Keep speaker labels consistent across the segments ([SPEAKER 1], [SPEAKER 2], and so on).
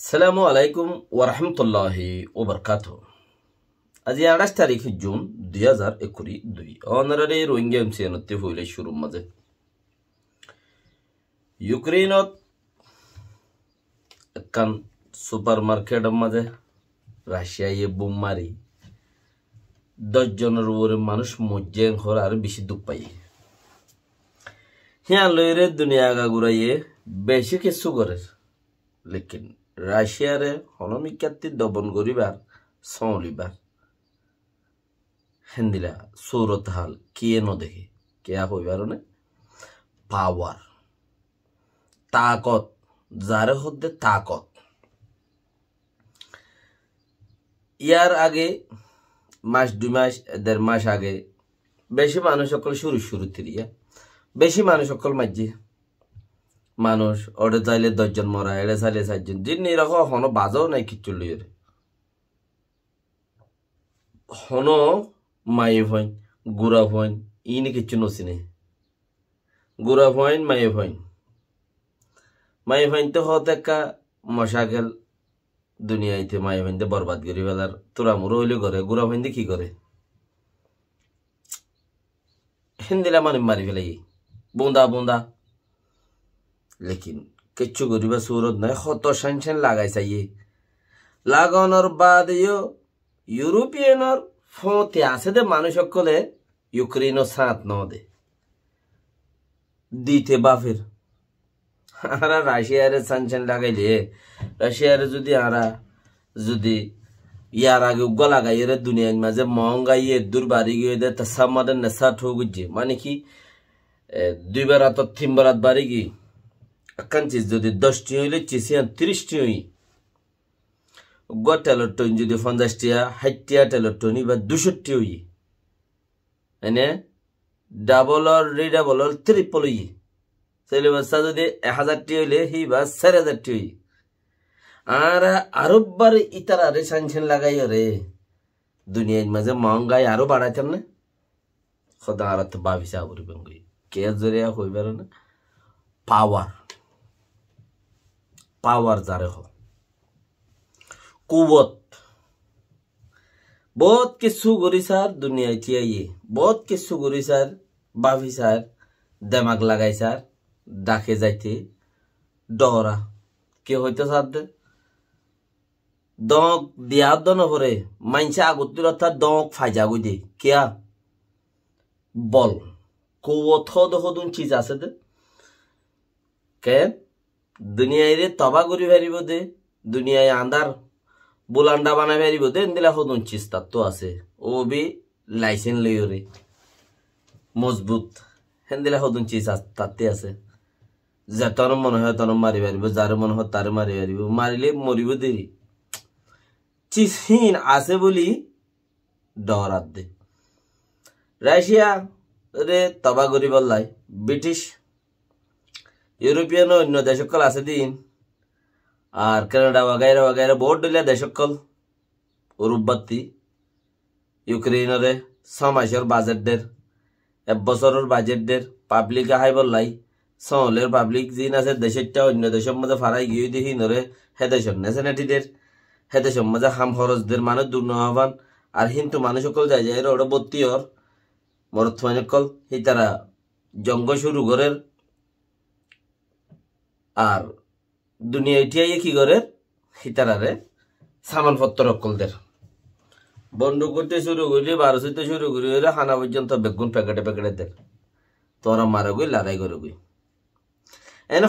[SPEAKER 1] আসসালামু আলাইকুম ওরহমতুল্লাহি ওবরকাতুহ। আজি 28 তারিখ জুন 2022 অনারারে রোহিঙ্গা এমসিএনতে হইলে শুরুর মাঝে ইউক্রেনত একখান সুপার মার্কেটের মাঝে রাশিয়ায় বোম মারি 10 জনের উপরে মানুষ মজ্জে হর আর বেশি দুঃখ পাই। হ্যাঁ লইরে দুনিয়া আগা ঘুরাইয়ে বেশি কিছু করে, লেকিন রাশিয়ারে হনমিকাতি দবন করিবার সলিবার হেন্দিলা সৌরত হাল কিয়ে নদেখে কেয়া হইবার নে পাওয়ার তাকত যারে হদ্দে তাকত। ইয়ার আগে মাস 2 মাস 1.5 মাস আগে বেশি মানুষ সকল শুরু তিরিয়া বেশি মানুষ সকল মাঝে মানুষ ওরে চাইলে 10 জন মরা, এড়ে চাইলে 4 জন, যিনি এরকম হনো বাজাও নাই কিচ্ছু লিয়ে হনো মায়ে ভইন গুড়া ভইন ইনি কিচ্ছু নচিনে গুড়া ভইন মায়ে ভইন তো হত একা মশাকেল দুনিয়াইতে মায়ে ভইনতে বরবাদ করি বেলার তোরা মুরো হইলে করে গুড়া ভইন কি করে হিন্দিলা মানে মারি ফেলাই বুন্দা বুন্দা, লেকিন কিচ্ছু করিবা সুরত নাই। কত সানসান লাগাই চাইয়ে লাগানোর বাদেও ইউরোপিয়ানর ফতে আছে দে মানুষ সকলে ইউক্রেনও সাঁত ন দে দিতে বাফের আরা রাশিয়ারে সানসান লাগাইলে রাশিয়ারে যদি ইয়ার আগে উগ্গ লাগাই রে দুনিয়ার মাঝে মহঙ্গাইয়ে দূর বাড়ি গিয়ে দে তা সামাদের নেশা ঠগুজে মানে কি 2 বার 3 বার বাড়ি গিয়ে একখান চিজ যদি 10টি হইলে চিসিয়ান 30টি হই টেলর টন যদি 50টিয়া 60টিয়া টেলর টনি বা 200টি হই এনে ডাবল আর রিডাবল আর ট্রিপল হই সেলে বাসা যদি 1000টি হইলে হি বা 4000টি হই আর আরববার ইতারা রে সানসেন লাগাই রে দুনিয়ার মাঝে মহঙ্গাই আরো বাড়াইতাম না খোদা আর তো বাবিসা বলি বঙ্গি কে জরিয়া হইবার না পাওয়ার যারে हो कुवत बहुत किस्सु गुरी सार दुनिया चाहिए बहुत किस्सु गुरी सार बाफी सार दिमाग लगाई सार डाके जाते डरा के होते साथ दंक दिया दन भरे माइंसा आगुतिर था दंक फाइजा गुदे क्या बल कुवत हो दुन चीज आसे दे के দুনিয়ায় রে তবা করি ফেরিব দে দুনিয়ায় আন্দার বুলান্ডা বানাই ফেরিব দে এন্দিলা হদুন চিস্তা তো আছে ও বি লাইসেন্স লইও রে মজবুত হেন্দিলা হদুন চিজ তাতে আছে যেতন মনে হয় তন মারি পারিব যার মনে হয় তার মারি পারিব মারিলে মরিব দেরি চিসহীন আছে বলি ডরাত দে রাশিয়া রে তবা করি বললাই ব্রিটিশ ইউরোপিয়ান অন্য দেশকল আছে দিন আর কানাডা वगैरह বহুত ডলিয়া দেশকল ওরুবাত্তি ইউক্রেইনরে 6 মাসের বাজেট দের 1 বছরের বাজেট দের পাবলিক হাই বললাই সলের পাবলিক জিন আছে দেশটা অন্য দেশের মধ্যে ফারাই গিয়ে দেখি নরে হেদেশন নেশনালিটি দের হেদেশন মধ্যে হাম খরচ দের মানে দুর্নহবান আর হিন্দু মানুষ সকল যায় যায় ওরা 32 অর মরথমানকল হি তারা জঙ্গ শুরু করে আর দুনিয়া এটিয়াই কি করে হিতারারে সামানপত্র রকলদের বন্ধ করতে শুরু করি 1200 শুরু করি খানা পর্যন্ত বেগুন প্যাকেটে দের তোরা মারা গই লড়াই করে গই এন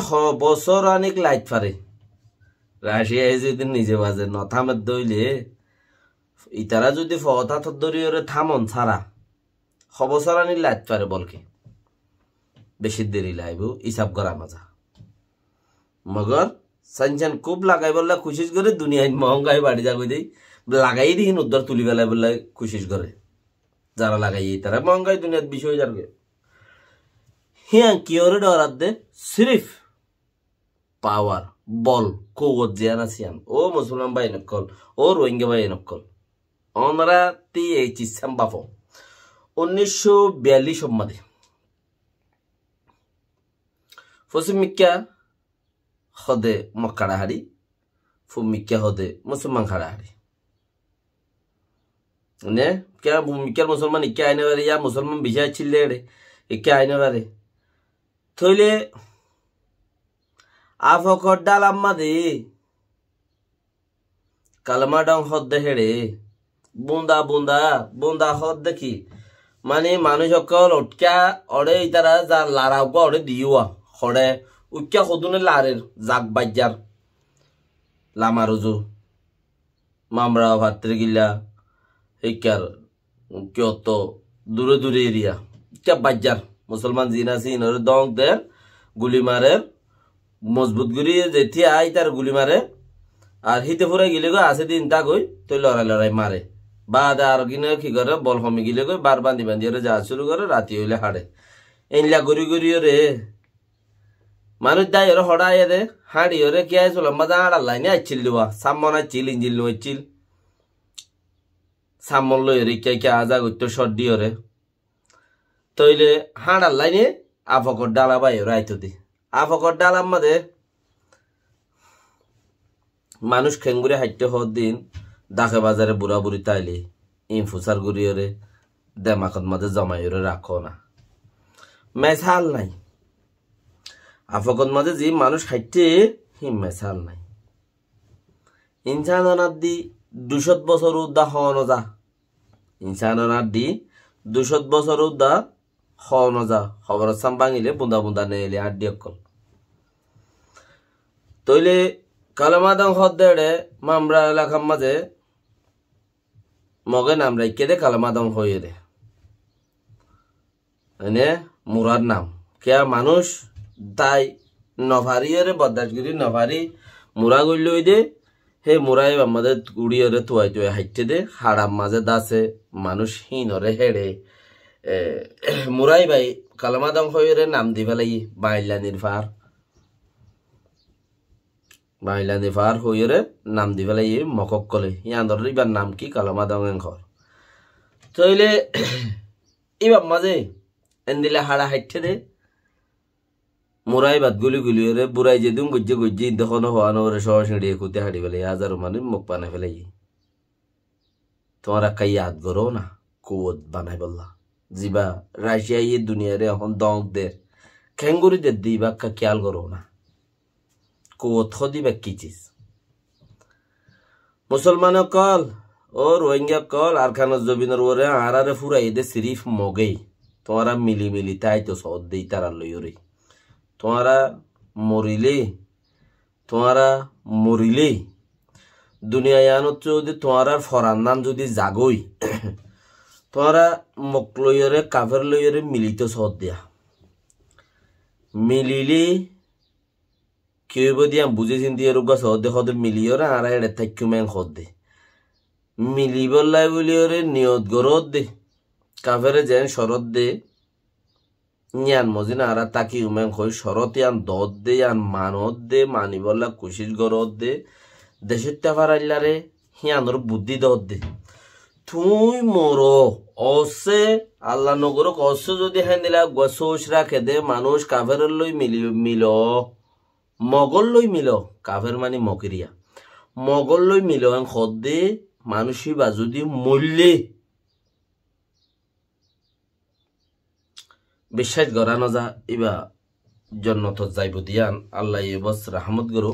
[SPEAKER 1] বছর অনেক লাইট পারে রাশিয়া যদি নিজে বাজে নথামের দইলে ইতারা যদি ফতা ধরিয়ে থামন ছাড়া বছর অনেক লাইট পারে বলকে বেশি দেরি লাইব হিসাব করা মজা मगर संचन खूब लगाई बोला कोशिश करे दुनिया महंगाई बाड़ी जागो दे लगाई दी उधर तुली वाला बोला कोशिश करे जरा लगाई तरह महंगाई दुनिया विषय जागे हियां क्योर डरात दे सिर्फ पावर बल कुवत जियाना सियान ओ मुसलमान भाई नक्कल ओ रोहिंग्या भाई नक्कल ओनरा ती এই চিসাম বাফো 1942 মধ্যে ফসিমিকা খদে মক্কাড়াহারি ভূমিকা হদে মুসলমান খাড়া হাড়ি নে কে ভূমিকার মুসলমান ইকে আইনে পারে ইয়া মুসলমান বিষয় ছিল রে ইকে আইনে পারে থইলে আফকর ডাল আম্মা দে কালমা ডং হদ্দে হেড়ে বুন্দা বুন্দা বুন্দা হদ দেখি মানে মানুষ সকল উটকা অড়ে ইতারা যা লারাউকা অড়ে দিওয়া হড়ে উটকা সদুনে লারের জাগ বাজ্যার লামারুজু মামরা ভাত্রে গিলা হিকার কত দূরে দূরে এরিয়া ইকা বাজ্যার মুসলমান জিনা সিনরে দং দের গুলি মারে মজবুত গুলি যেটি আই তার গুলি মারে আর হিতে ফুরে গিলে গো আছে দিন তা গই তো লড়াই লড়াই মারে বাদ আর কিনে কি করে বল কমে গিলে গই বার বান্ধি বান্ধি যা শুরু করে রাতি হইলে হাড়ে এনলা গড়ি গড়ি রে মানুষ দাই ওরে হড়াই রে হাড়ি ওরে কি আইছিল মজা আড়াল লাইনে আইছিল দেওয়া সামন আইছিল ইঞ্জিল নইছিল সামন লই রে কে কে আজা গইতো সর্দি ওরে তইলে হাড়াল লাইনে আফকর ডালা বাই ওরে আইতো দি আফকর ডাল আমাদের মানুষ খেঙ্গুরে হাইটে হওয়ার দিন দাকে বাজারে বুড়া বুড়ি তাইলে ইনফুসার গুড়িওরে দেমাকত মাঝে জমাইরে রাখো না মেসাল নাই আফকত মাঝে যে মানুষ হাইটে হি মেসাল নাই ইনসাননার দি 200 বছর উদ্দা হওয়ানো যা ইনসাননার দি 200 বছর উদ্দা হওয়ানো যা খবর সাম ভাঙিলে বুন্দা বুন্দা নেইলে আড্ডি অকল তইলে কালামা দং হদ্দেড়ে মামরা এলাকার মাঝে মগে নাম রাইকে দে কালামা দং হয়ে দে এনে মুরার নাম কে মানুষ তাই নভারিয়রে বদাসগিরি নভারি মুরা গইল দে হে মুরাই আমাদের উড়িয়রে তুয়াই তুই হাইটে দে হাড়াম মাঝে দাসে মানুষ হিনরে হেড়ে মুরাই ভাই কালামা দং হয়ে নাম দি ফেলাই বাইলা নির্ভার বাইলা নিফার হইরে নাম দি ফেলাই মকক কলে ইয়ান্দর ইবার নাম কি কালামা দং ঘর তইলে ইবার মাঝে এন্দিলে হাড়া হাইটে দে মুরাই বাদ গুলি গুলি রে বুড়াই যে দুম গজ্জে গজ্জে দেখনো হওয়ানো রে সহ সিঁড়িয়ে খুঁতে হাড়ি ফেলে হাজারো মানুষ মুখ বানাই ফেলাই তোমার একটা ইয়াদ করো না কুয়ত বানাই বললা জিবা রাশিয়া ইয়ে দুনিয়ারে এখন দং দের খেঙ্গুরি দের দিবা খেয়াল করো না কুয়ত দিবা কি চিজ মুসলমান কল ও রোহিঙ্গা কল আর খান জবিনের ওরে আরারে ফুরাই দে সিরিফ মগেই তোমারা মিলি মিলি তাই তো সদ দেই তারা লই রে তোমারা মরিলে দুনিয়ায় আনত যদি তোমার ফরান নাম যদি জাগই তোমারা মক লইরে কাফের লইরে মিলিত সদ দিয়া মিলিলি কেউ দিয়া বুঝে চিন্তি রোগা সহদে সদে মিলিয়রে আর এড়ে থাকি মেং সদে মিলিবলাই বলিওরে নিয়ত গরত দে কাফেরে যেন শরৎ দে ইয়ান মজিনা আর তাকি উমেং হই শরৎ ইয়ান দত দে ইয়ান মানত দে মানিবলা কুশিস গরত দে দেশের তেফারাইলারে হিয়ানোর বুদ্ধি দত দে তুই মর অসে আল্লাহ নগরক অসে যদি হেন্দিলা গসোস রাখে দে মানুষ কাফের লই মিল মগল লই মিল কাফের মানে মকিরিয়া মগল লই মিল খদ্দে মানুষই বা যদি মূল্যে বিশ্বাস গড়ানো যা ইবা জন্নত যাইব দিয়ান আল্লাহ বস রাহমত গরু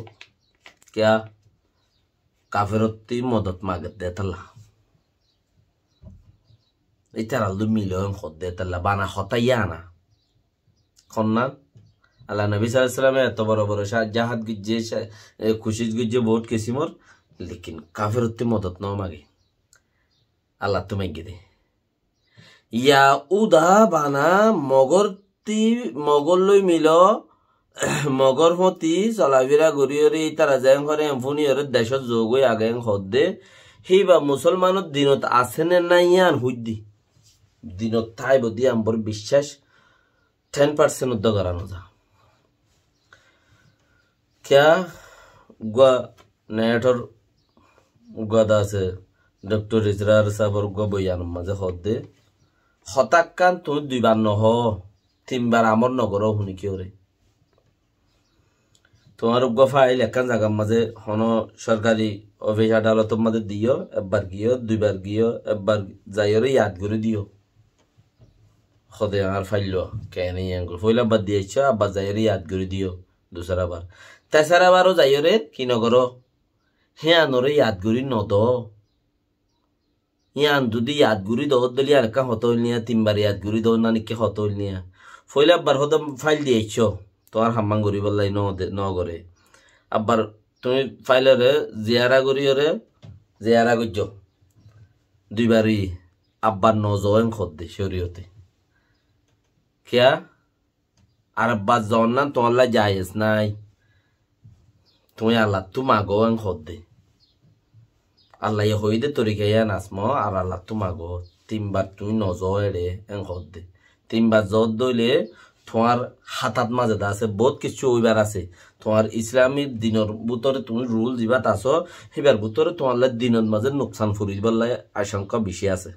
[SPEAKER 1] কেয়া কাফেরত্তি মদত মাগে দে তাল্লা ইতার আলদু মিল খদ্দে তাল্লা বানা হতাইয়া না খন্নান আল্লাহ নবী সাল্লাল্লাহু আলাইহি ওয়াসাল্লাম এত বড় বড় জাহাদ গুজে খুশি গুজে বহুত কিসিমর লেকিন কাফেরত্তি মদত ন মাগে আল্লাহ তুমি গিয়ে ইয়া উদা বানা মগরতি মগর লই মিল মগর হতি চলাবিরা গরিয়রে তারা যেন করে এমফুনি ওর দেশত যোগ হয়ে আগে হদ্দে সেই বা মুসলমানত দিনত আছে নে নাই ইয়ান হুদ্দি দিনত থাইব দি আমার বিশ্বাস 10% উদ্যোগ করানো যা क्या गुआ नेटर गुआदा আছে ডক্টর ইজরার সাবর গো বয়ান মাঝে হদে হতাক্কান তুমি দুইবার নহ তিনবার আমর নগর হুনি কি ওরে তোমার ফাইল একখান জায়গার মাঝে হন সরকারি অফিস আদালতের মাঝে দিও, একবার গিয়েও 2বার গিয়েও একবার যাইও ইয়াদ করে দিও সদে আর ফাইল কেন ফইলা বাদ দিয়েছ আবার যাইও ইয়াদ করে দিও দুসরা বার তেসরা বারও যাইও রে কি নগর হ্যাঁ নরে ইয়াদ করি নদ ইয়ান যদি ইয়াদ করি দৌড় দিলি আর একটা হত হইল নিয়া 3বার ইয়াদ করি দৌড় না নাকি হত হইল নিয়া ফইলা আবার হত ফাইল দিয়েছ তোমার হাম্মাং করি বললাই ন করে আবার তুমি ফাইলরে জিয়ারা করিওরে জিয়ারা করছ 2বারই আব্বার নজয়েন খদ দে শরীয়তে কিয়া আর আব্বার জন না তোমার লাই জায়েজ নাই তুমি আল্লাহ তু মাগো এন খদ দে আল্লাহ হই দে তরিকা ইয়া নাসম আর আল্লাহ তু মাগো 3বার তুমি নজয়েরে এন খদ দে 3বার জত দইলে তোমার হাতাত মাঝে আছে বহুত কিছু ওইবার আছে তোমার ইসলামী দিনের ভিতরে তুমি রুল দিবা আছো সেবার ভিতরে তোমার দিনের মাঝে নোকসান ফুরিবার লাই আশঙ্কা বেশি আছে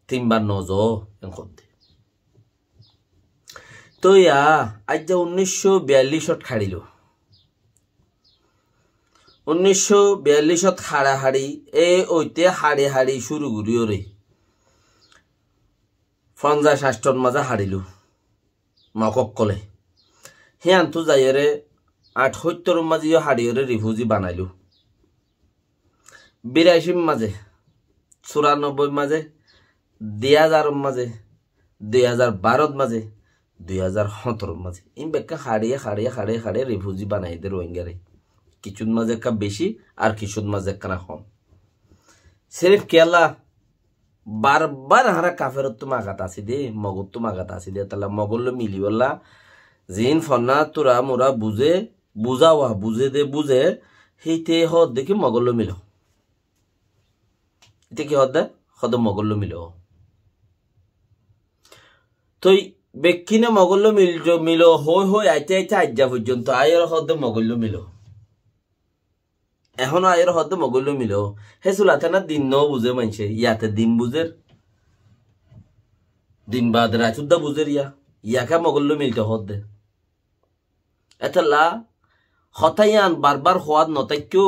[SPEAKER 1] 3বার নজ করতে তো ইয়া আজ যে 1942 খাড়িল 1942 হাড়াহাড়ি ওইতে হাড়ি হাড়ি শুরু করিও রে 50-60 মাঝে হারিল মকক কলে হে আনতো যাইরে 78 মাঝে হারিয়রে রিফিউজি বানাইলো 82 মাঝে 94 মাঝে 2000 মাঝে 2012 মাঝে 2017 মাঝে ইন বেকা হারিয়ে হারিয়ে হারিয়ে হারিয়ে রিফিউজি বানাই দে রোহিঙ্গারে কিছুর মাঝে একটা বেশি আর কিছুর মাঝে একটা কম সিরিফ কেলা বারবার হারা কাফেরত তো মাগাত আসি দে মগত তো মাগাত আসি দে তাহলে মগল মিলি বললা জিন ফন্না তোরা মোরা বুঝে বুঝাওয়া বুঝে দে বুঝে সেইতে হদ দেখি মগল মিল এটা কি হদ দে হদ মগল মিল তো বেকিনে মগল মিল হই হই আইতে আইতে আজ্জা পর্যন্ত আয়ের হদ মগল মিল এখনো আয়ের হদ মগল মিল হে চুলাতে না দিন ন বুঝে মানছে ইয়াতে দিন বুঝের দিন বাদ রাতুদ্দা বুঝের ইয়াকে মগল মিলতে হদ দে এতলা হতাইয়ান বারবার হওয়ার নতাক্যও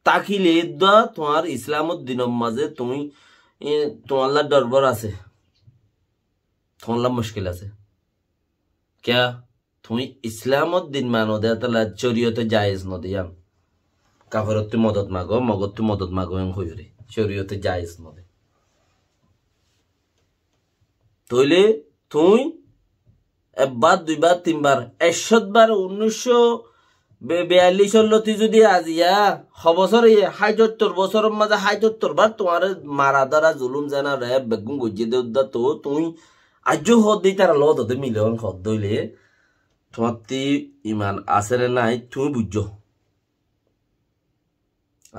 [SPEAKER 1] তাকিলে দা তোমার ইসলামত দিনের মাঝে তুমি তোমার দরবার আছে তোমার মুশকিল আছে क्या তুমি ইসলামত দিন মানো দে তাহলে শরীয়তে জায়েজ ন দিয়াম কাফরত মদত মাগো মগত মদত মাগো এন হইরে শরীয়তে জায়েজ ন দে তইলে তুই একবার 2বার 3বার 100বার 1942 লতি যদি আজিয়া হবছর 77 বছরের মাঝে 77 বার তোমার মারা দ্বারা জুলুম জানা রে বেগুন গজ্জে দেউদা তো তুই আজও হদ দিই তারা লত হতে মিলন হদ দইলে তোমার তি ইমান আছে রে নাই তুমি বুঝছো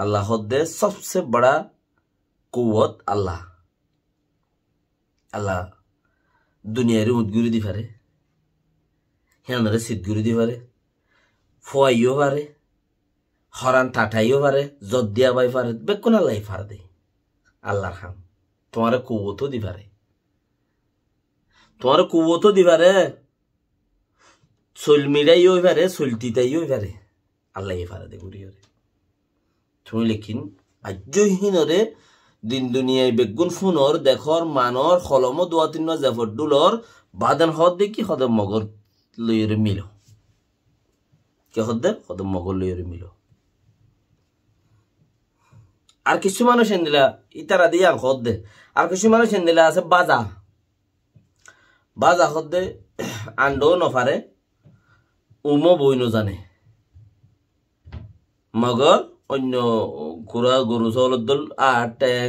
[SPEAKER 1] আল্লাহ হদে সবচেয়ে বড় কুওয়াত আল্লাহ আল্লাহ দুনিয়ার উদ্গুরি দি পারে হ্যাঁ সিদ্ধগুরি দি পারে ফুয়াইও পারে হরান টাটাইও পারে জদ দিয়া বাই পারে বেকুন আল্লাহ পারে দে আল্লাহর হাম তোমার কুওয়াতও দি পারে তোমার কুওয়াতও দি পারে চুল মিরাইও পারে চুলটিতাইও পারে আল্লাহ পারে দে গুরিয়রে তুমি লেখিন আজ্জহীনরে দিন দুনিয়ায় বেগুন ফুনর দেখর মানর খলম দোয়া তিন জাফরডুলর বাদান হদ দেখি হদ মগর লইরে মিল কে হদ হদ মগর লইরে মিল আর কিছু মানুষ এনদিলা ইতারা দিয়া হদ দে আর কিছু মানুষ এনদিলা আছে বাজা বাজা হদ দে আন্ডো নফারে উমো বইনো জানে মগর অন্য গুড়া গরু চলত দল আর ট্যাং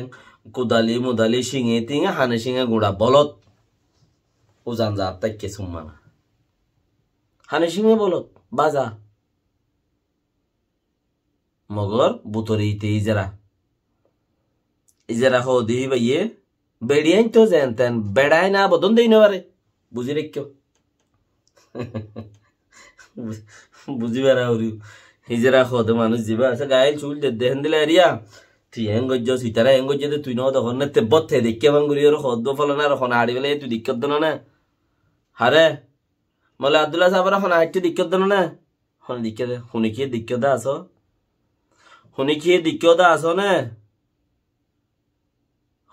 [SPEAKER 1] কোদালি মুদালি শিঙে টিঙে হানে শিঙে গুড়া বলত উজান যা তাই কে সুমানা হানে শিঙে বলত বাজা মগর বুতরিতে ইজারা হো দিহি ভাইয়ে বেড়িয়াই তো জানতেন বেড়ায় না বদন দেই নেবারে বুঝি রেখো বুঝিবার আউরি হিজরা খদে মানুষ যাবা আছে গাইল চুল দেহেন দিলে এরিয়া তুই হেন গজ্জ সিতারা হেন গজ্জ তুই ন তখন তে বথে দেখে বাঙ্গুরি ওর খদ ফলনা আর খন হাড়ি বেলে তুই দিক্কত দন না হারে মলে আব্দুল্লাহ সাহেবরা হন আইটি দিক্কত দেন না হন দিক্কত হুনি কি দিক্কত আছো হুনি কি দিক্কত আছো না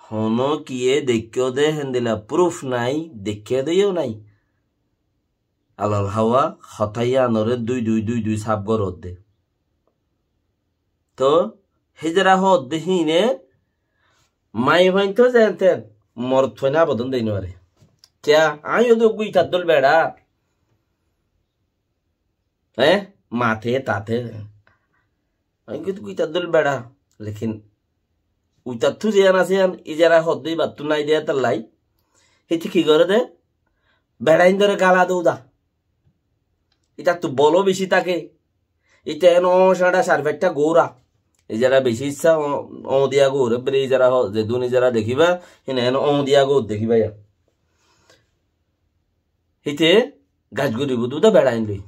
[SPEAKER 1] হনো কিয়ে দেখিও দে হেন্দিলা প্রুফ নাই দেখিয়ে দিও নাই আলাল হাওয়া হতাইয়া নরে দুই সাপ গরত দে তো হেজরা হদ দেহিনে মাই ভাই তো জানতেন মরত ফয়না বদন দেই নরে क्या आयो तो कोई तद्दुल बेड़ा है माथे ताते आयो तो कोई तद्दुल बेड़ा लेकिन उतत्तु जियाना सियान इजरा होद्दी बत्तु नाई दिया तल्लाई हित की करे दे बेड़ा इंदरे गाला दूदा इता तू बोलो बेशी ताके इता एनो शाड़ा सार्फेक्टा गोरा इजरा बेशी इच्छा ओ दिया गोरे बरे इजरा हो जेदुन इजरा देखिबा हिने एनो ओ दिया गो देखिबा या हिते गाजगुरी बुदुदा बेड़ाइन लई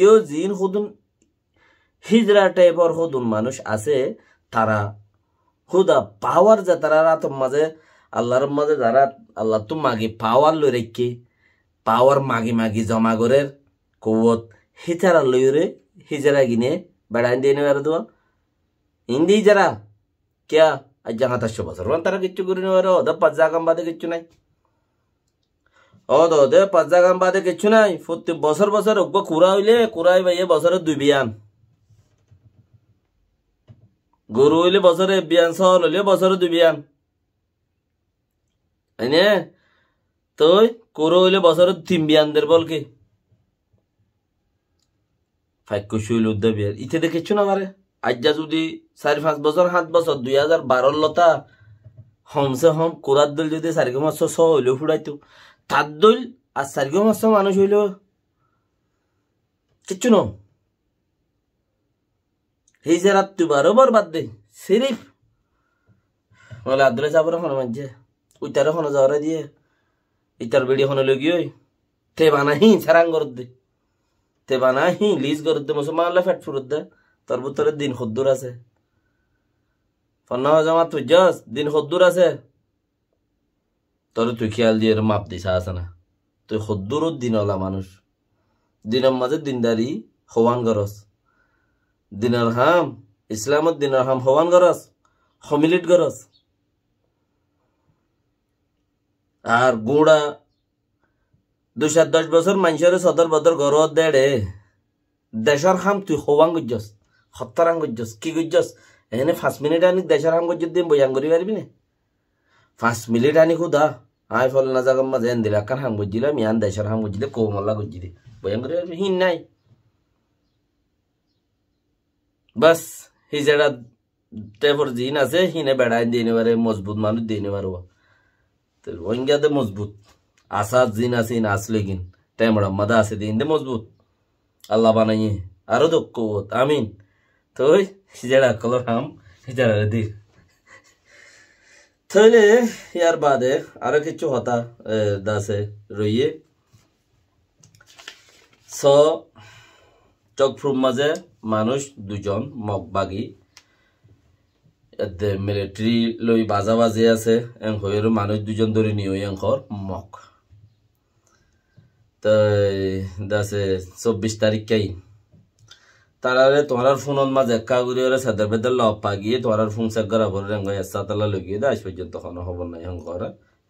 [SPEAKER 1] यो जिन खुदुन हिजरा टाइपर खुदुन मानुष आसे तारा खुदा पावर जा तारा रात मजे अल्लाहर मजे जारा अल्लाह तुम मागी पावर लई रेखी पावर मागी मागी जमा करे कुवत हिजरा लई रे हिजरा गिने बेड़ाइन देने वाला दुआ हिंदी जरा क्या आज जहां तक बसर वन तारा किच्चु गुरिने वाला द पज्जा कम बादे किच्चु नहीं ओ दे पज्जा गाम बादे किच्छु नाई फुत्ति बसर बसर उगबो कुरा हইলে কুরাই ভাইয়ে বছরে 2 বিয়ান গরু হইলে বছরে বিয়ান সল হইলে বছরে 2 বিয়ান আইনে তুই গরু হইলে বছরে 3 বিয়ান দের বল কি ফাইকো শুইল উদ্দে বিয়ার ইতে দে কিচ্ছু না পারে আজ্জা যদি 4-5 বছর 7 বছর 2012 লতা हमसे हम कुरात दिल যদি 4.6 হইলো ফুড়াইতো তাদ্দুল আর 4.6 মানুষ হইলো কিচ্ছু না হিজরাত তো বরাবর বাদ দে সিরিফ বলে আব্দুল্লাহ সাহেবরা হন মাঝে উইতারে হন যাওয়ারে দিয়ে ইতার বেড়ি হন লগি ওই তে বানাহি ছারাং করত দে তে বানাহি লিজ করত দে মুসলমানলা ফেট ফুরত দে তোর ভিতরে দিন খুদ্দুর আছে ফন্না জামা তুই জাস দিন খুদ্দুর আছে তোর তুই খেয়াল দিয়ে মাপ দিছা আছে না তুই খুদ্দুর দিনওয়ালা মানুষ দিনের মাঝে দিনদারি হওয়ান গরস দিনের হাম ইসলামত দিনের হাম হওয়ান গরস হমিলিট গরস আর গুড়া 210 বছর মানুষের সদর বদর গরত দেড়ে দেশের হাম তুই হওয়ান গজ্জস হত্তরাং গজ্জস কি গজ্জস এনে 5 মিনিট আনি দেশের হাম গজ্জত দিন বয়ান করি পারবি না 5 মিনিট আনি খুদা আই ফল না জাগাম মাঝে এন দিলা কান হাম গজ্জিলা মিয়ান দেশের হাম গজ্জিলে কোমল্লা গজ্জিলি বয়ান করি পারবি হিন নাই बस हिजड़ा टेपर जीन আছে হিনে বেড়াই দিনে পারে মজবুত মানুষ দিনে পারবো তো ওইঙ্গাতে মজবুত আসাদ জিন আছে না আসলে কিন টেমড়া মাদা আছে দিন দে মজবুত আল্লাহ বানাইয়ে আরো দক্ষ আমিন তো হিজড়া কলর হাম হিজড়া দি তাহলে ইয়ার বাদে আরো কিছু হতা দাসে রইয়ে সো চকফ্রুম মাঝে মানুষ দুজন মগবাগি মিলিটারি লই বাজাবাজি আছে এং হইর মানুষ দুজন ধরে নিও এংখর মগ তো দাসে 24 তারিখ কাই তারারে তোমার ফোনত মাঝে কাগুরি ওরে সাদর বেদর লপা গিয়ে তোমার ফোন চেক করা ভরে রঙ এসা তালা লগিয়ে দা আজ পর্যন্ত কোনো খবর নাই এংখর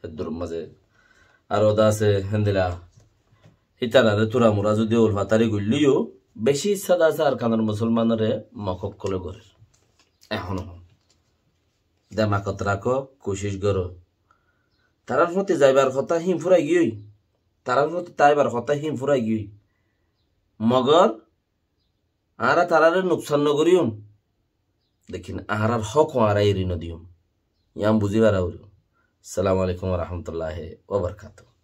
[SPEAKER 1] হেদুর মাঝে আর ওদা আছে হেন্দিলা হিতারারে তুরা মুরা যদি উলফাতারি গইলিও বেশি ইচ্ছা আছে আর কানার মুসলমানরে মকক কলে করে এখনো দেমাকত রাখো কোশিশ করো তারার মতে যাইবার কথা হিম ফুরাই গিয়ে তারার মতে তাইবার কথা হিম ফুরাই গিয়ে মগর আরা তারারে নুকসান নগরিউম দেখিন আহারার হক আরা এরি নদিউম ইয়াম বুঝিবার আউর আসসালামু আলাইকুম ওয়া রাহমাতুল্লাহি ওয়া বারাকাতুহু।